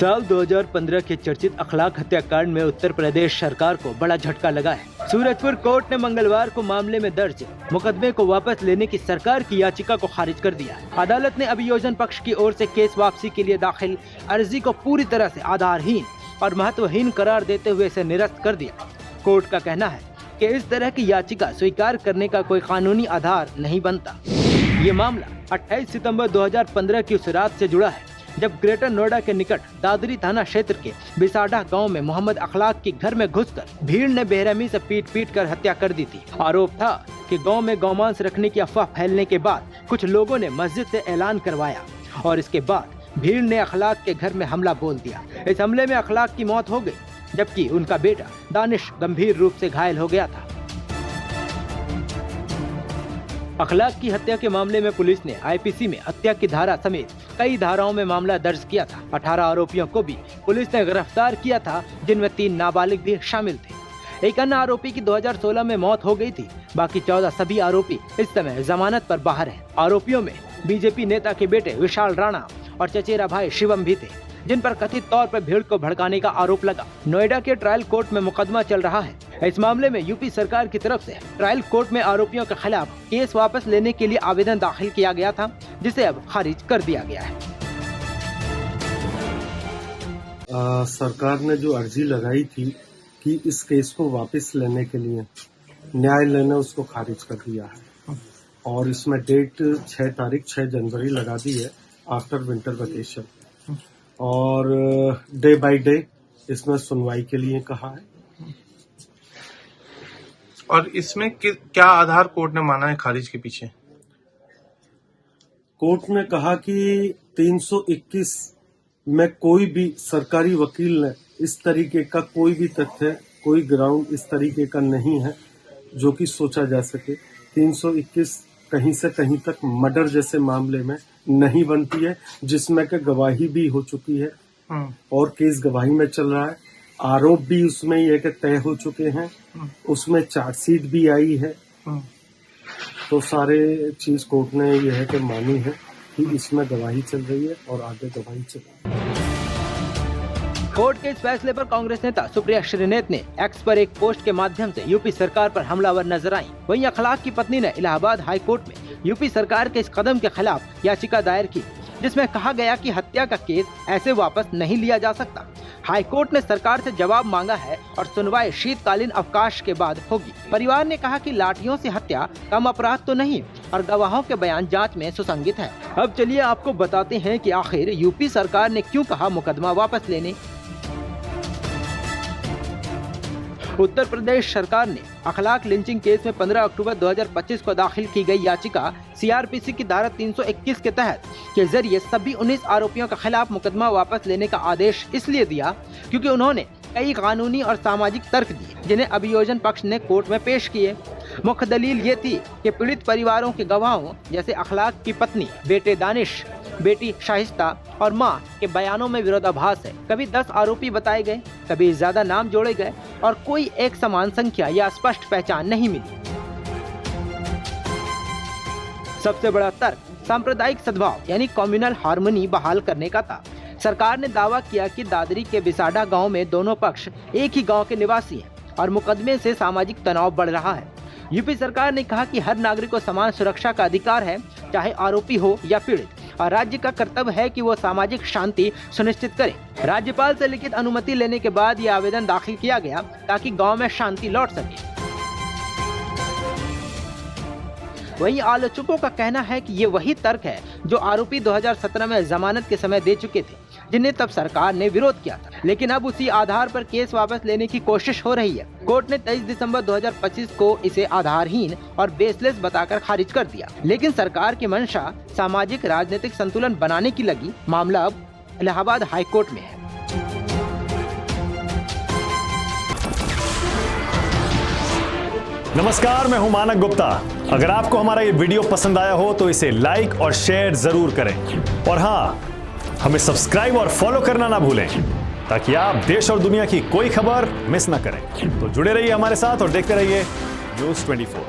साल 2015 के चर्चित अखलाक हत्याकांड में उत्तर प्रदेश सरकार को बड़ा झटका लगा है। सूरजपुर कोर्ट ने मंगलवार को मामले में दर्ज मुकदमे को वापस लेने की सरकार की याचिका को खारिज कर दिया। अदालत ने अभियोजन पक्ष की ओर से केस वापसी के लिए दाखिल अर्जी को पूरी तरह से आधारहीन और महत्वहीन करार देते हुए इसे निरस्त कर दिया। कोर्ट का कहना है कि इस तरह की याचिका स्वीकार करने का कोई कानूनी आधार नहीं बनता। ये मामला 28 सितंबर 2015 की उस रात से जुड़ा है जब ग्रेटर नोएडा के निकट दादरी थाना क्षेत्र के बिसाडा गांव में मोहम्मद अखलाक के घर में घुसकर भीड़ ने बेरहमी से पीट कर हत्या कर दी थी। आरोप था कि गांव में गौमांस रखने की अफवाह फैलने के बाद कुछ लोगों ने मस्जिद से ऐलान करवाया और इसके बाद भीड़ ने अखलाक के घर में हमला बोल दिया। इस हमले में अखलाक की मौत हो गई, जबकि उनका बेटा दानिश गंभीर रूप से घायल हो गया था। अखलाक की हत्या के मामले में पुलिस ने आईपीसी में हत्या की धारा समेत कई धाराओं में मामला दर्ज किया था। 18 आरोपियों को भी पुलिस ने गिरफ्तार किया था, जिनमें 3 नाबालिग भी शामिल थे। एक अन्य आरोपी की 2016 में मौत हो गई थी। बाकी 14 सभी आरोपी इस समय जमानत पर बाहर हैं। आरोपियों में बीजेपी नेता के बेटे विशाल राणा और चचेरा भाई शिवम भी थे, जिन पर कथित तौर पर भीड़ को भड़काने का आरोप लगा। नोएडा के ट्रायल कोर्ट में मुकदमा चल रहा है। इस मामले में यूपी सरकार की तरफ से ट्रायल कोर्ट में आरोपियों के खिलाफ केस वापस लेने के लिए आवेदन दाखिल किया गया था, जिसे अब खारिज कर दिया गया है। सरकार ने जो अर्जी लगाई थी कि इस केस को वापस लेने के लिए न्यायालय ने उसको खारिज कर दिया है और इसमें डेट 6 जनवरी लगा दी है आफ्टर विंटर वेकेशन और डे बाय डे इसमें सुनवाई के लिए कहा है। और इसमें क्या आधार कोर्ट ने माना है खारिज के पीछे? कोर्ट ने कहा कि 321 में कोई भी सरकारी वकील ने इस तरीके का कोई भी तथ्य, कोई ग्राउंड इस तरीके का नहीं है जो कि सोचा जा सके। 321 कहीं से कहीं तक मर्डर जैसे मामले में नहीं बनती है, जिसमें कि गवाही भी हो चुकी है और केस गवाही में चल रहा है। आरोप भी उसमें ये कि तय हो चुके हैं, उसमें चार्जशीट भी आई है। तो सारे चीज कोर्ट ने यह है कि मानी है कि इसमें गवाही चल रही है और आगे गवाही चल रही है। कोर्ट के इस फैसले पर कांग्रेस नेता सुप्रिया श्रीनेत ने एक्स पर एक पोस्ट के माध्यम से यूपी सरकार पर हमलावर नजर आई। वहीं अखलाक की पत्नी ने इलाहाबाद हाई कोर्ट में यूपी सरकार के इस कदम के खिलाफ याचिका दायर की, जिसमें कहा गया कि हत्या का केस ऐसे वापस नहीं लिया जा सकता। हाई कोर्ट ने सरकार से जवाब मांगा है और सुनवाई शीतकालीन अवकाश के बाद होगी। परिवार ने कहा कि लाठियों से हत्या कम अपराध तो नहीं और गवाहों के बयान जांच में सुसंगत है। अब चलिए आपको बताते हैं कि आखिर यूपी सरकार ने क्यों कहा मुकदमा वापस लेने। उत्तर प्रदेश सरकार ने अखलाक लिंचिंग केस में 15 अक्टूबर 2025 को दाखिल की गई याचिका सीआरपीसी की धारा 321 के तहत के जरिए सभी 19 आरोपियों के खिलाफ मुकदमा वापस लेने का आदेश इसलिए दिया क्योंकि उन्होंने कई कानूनी और सामाजिक तर्क दिए, जिन्हें अभियोजन पक्ष ने कोर्ट में पेश किए। मुख्य दलील ये थी कि पीड़ित परिवारों के गवाहों जैसे अखलाक की पत्नी, बेटे दानिश, बेटी शाहिस्ता और मां के बयानों में विरोधाभास है। कभी 10 आरोपी बताए गए, कभी ज्यादा नाम जोड़े गए और कोई एक समान संख्या या स्पष्ट पहचान नहीं मिली। सबसे बड़ा तर्क सांप्रदायिक सद्भाव यानी कम्युनल हार्मनी बहाल करने का था। सरकार ने दावा किया कि दादरी के बिसाडा गांव में दोनों पक्ष एक ही गांव के निवासी हैं और मुकदमे से सामाजिक तनाव बढ़ रहा है। यूपी सरकार ने कहा कि हर नागरिक को समान सुरक्षा का अधिकार है, चाहे आरोपी हो या पीड़ित, और राज्य का कर्तव्य है कि वो सामाजिक शांति सुनिश्चित करे। राज्यपाल से लिखित अनुमति लेने के बाद ये आवेदन दाखिल किया गया ताकि गांव में शांति लौट सके। वहीं आलोचकों का कहना है कि ये वही तर्क है जो आरोपी 2017 में जमानत के समय दे चुके थे, जिन्हें तब सरकार ने विरोध किया था। लेकिन अब उसी आधार पर केस वापस लेने की कोशिश हो रही है। कोर्ट ने 23 दिसंबर 2025 को इसे आधारहीन और बेसलेस बताकर खारिज कर दिया। लेकिन सरकार की मंशा सामाजिक राजनीतिक संतुलन बनाने की लगी। मामला अब इलाहाबाद हाई कोर्ट में है। नमस्कार, मैं हूं मानक गुप्ता। अगर आपको हमारा ये वीडियो पसंद आया हो तो इसे लाइक और शेयर जरूर करें और हाँ, हमें सब्सक्राइब और फॉलो करना ना भूलें ताकि आप देश और दुनिया की कोई खबर मिस ना करें। तो जुड़े रहिए हमारे साथ और देखते रहिए न्यूज़ 24।